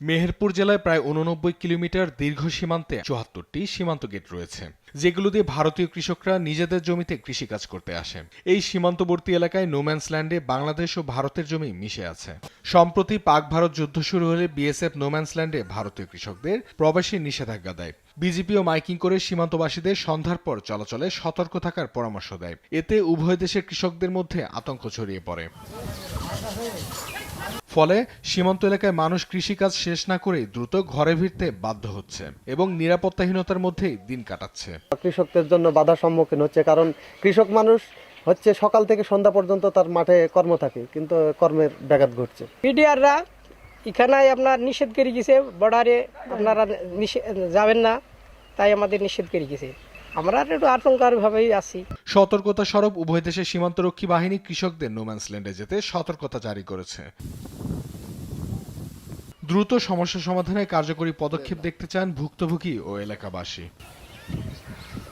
মেহেরপুর জেলায় প্রায় ৮৯ কিলোমিটার দীর্ঘ সীমান্তে ৭৪টি সীমান্ত গেট রয়েছে, যেগুলো দিয়ে ভারতীয় কৃষকরা নিজেদের জমিতে কৃষিকাজ করতে আসে। এই সীমান্তবর্তী এলাকায় নোম্যান্স ল্যান্ডে বাংলাদেশ ও ভারতের জমি মিশে আছে। সম্প্রতি পাক ভারত যুদ্ধ শুরু হলে বিএসএফ নোম্যান্স ল্যান্ডে ভারতীয় কৃষকদের প্রবেশে নিষেধাজ্ঞা দেয়। বিজিপিও মাইকিং করে সীমান্তবাসীদের সন্ধ্যার পর চলাচলে সতর্ক থাকার পরামর্শ দেয়। এতে উভয় দেশের কৃষকদের মধ্যে আতঙ্ক ছড়িয়ে পড়ে। ফলে সীমান্ত এলাকায় মানুষ কৃষিকাজ শেষ না করে দ্রুত ঘরে ফিরতে বাধ্য হচ্ছে এবং নিরাপত্তাহীনতার মধ্যেই দিন কাটাচ্ছে। কৃষকদের জন্য বাধার সম্মুখীন হচ্ছে, কারণ কৃষক মানুষ হচ্ছে সকাল থেকে সন্ধ্যা পর্যন্ত তার মাঠে কর্ম থাকে, কিন্তু কর্মের ব্যাঘাত ঘটছে। পিডিআররা এখানে আপনার নিষেধ করে গেছে, বর্ডারে আপনারা যাবেন না, তাই আমাদের নিষেধ করে গেছে। আমরা একটু আতঙ্কার ভাবেই আছি। সতর্কতা স্বরূপ উভয় দেশের সীমান্তরক্ষী বাহিনী কৃষকদের নোম্যান্স ল্যান্ডে যেতে সতর্কতা জারি করেছে। দ্রুত সমস্যা সমাধানে কার্যকরী পদক্ষেপ দেখতে চান ভুক্তভোগী ও এলাকাবাসী।